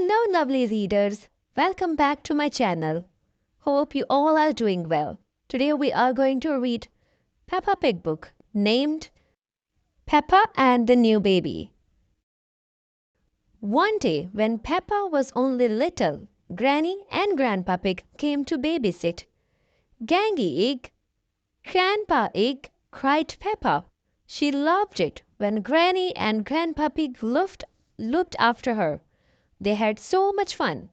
Hello, lovely readers. Welcome back to my channel. Hope you all are doing well. Today we are going to read Peppa Pig book named Peppa and the New Baby. One day when Peppa was only little, Granny and Grandpa Pig came to babysit. Gangy Egg, Grandpa Egg, cried Peppa. She loved it when Granny and Grandpa Pig looked after her. They had so much fun,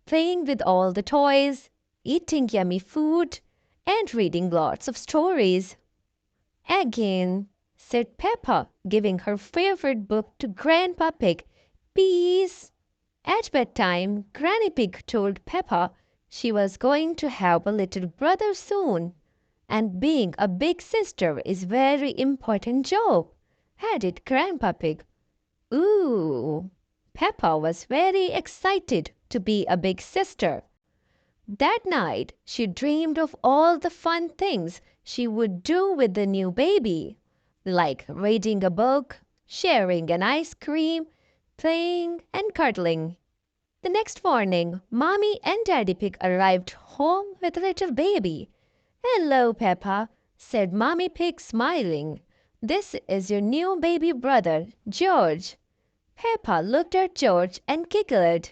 playing with all the toys, eating yummy food, and reading lots of stories. Again, said Peppa, giving her favorite book to Grandpa Pig. Peace. At bedtime, Granny Pig told Peppa she was going to have a little brother soon, and being a big sister is very important job, added Grandpa Pig. Ooh! Peppa was very excited to be a big sister. That night, she dreamed of all the fun things she would do with the new baby, like reading a book, sharing an ice cream, playing and cuddling. The next morning, Mommy and Daddy Pig arrived home with a little baby. "Hello, Peppa," said Mommy Pig, smiling. "This is your new baby brother, George." Peppa looked at George and giggled.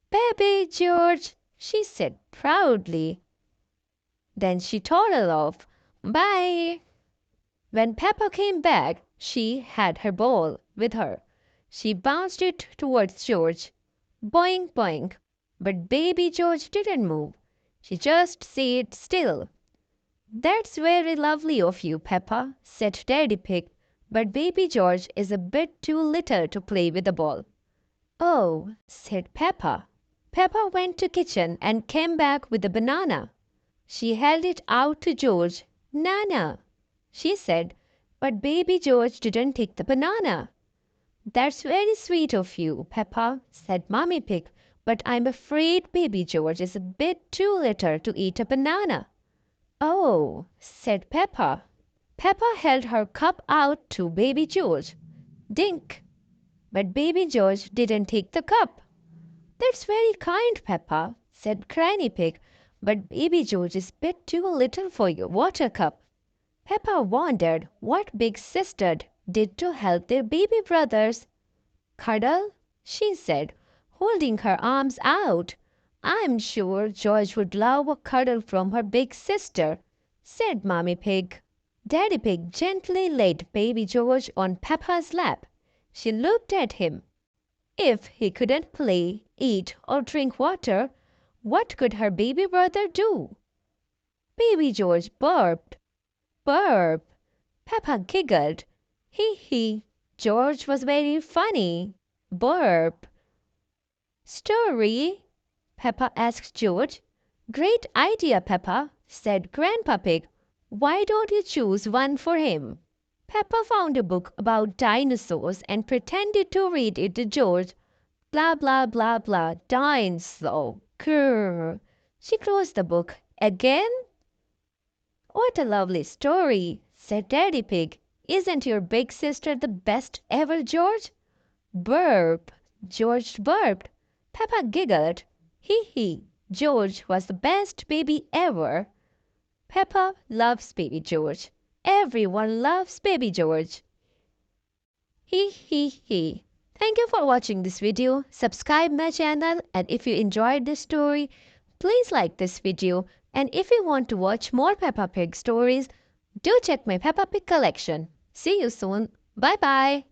"Baby George," she said proudly. Then she toddled off. "Bye." When Peppa came back, she had her ball with her. She bounced it towards George. Boing, boing. But baby George didn't move. She just sat still. "That's very lovely of you, Peppa," said Daddy Pig. "But baby George is a bit too little to play with a ball." "Oh," said Peppa. Peppa went to kitchen and came back with a banana. She held it out to George. "Nana," she said, but baby George didn't take the banana. "That's very sweet of you, Peppa," said Mommy Pig, "but I'm afraid baby George is a bit too little to eat a banana." "Oh," said Peppa. Peppa held her cup out to baby George. Dink! But baby George didn't take the cup. "That's very kind, Peppa," said Granny Pig, "but baby George is a bit too little for your water cup." Peppa wondered what big sisters did to help their baby brothers. "Cuddle," she said, holding her arms out. "I'm sure George would love a cuddle from her big sister," said Mommy Pig. Daddy Pig gently laid baby George on Peppa's lap. She looked at him. If he couldn't play, eat, or drink water, what could her baby brother do? Baby George burped. Burp! Peppa giggled. Hee hee! George was very funny. Burp! "Story?" Peppa asked George. "Great idea, Peppa," said Grandpa Pig. "Why don't you choose one for him?" Peppa found a book about dinosaurs and pretended to read it to George. Blah, blah, blah, blah, dinosaur. Grrr. She closed the book. "Again?" "What a lovely story," said Daddy Pig. "Isn't your big sister the best ever, George?" Burp! George burped. Peppa giggled. Hee hee! George was the best baby ever. Peppa loves baby George. Everyone loves baby George. Hee hee hee. Thank you for watching this video. Subscribe my channel, and if you enjoyed this story, please like this video. And if you want to watch more Peppa Pig stories, do check my Peppa Pig collection. See you soon. Bye bye.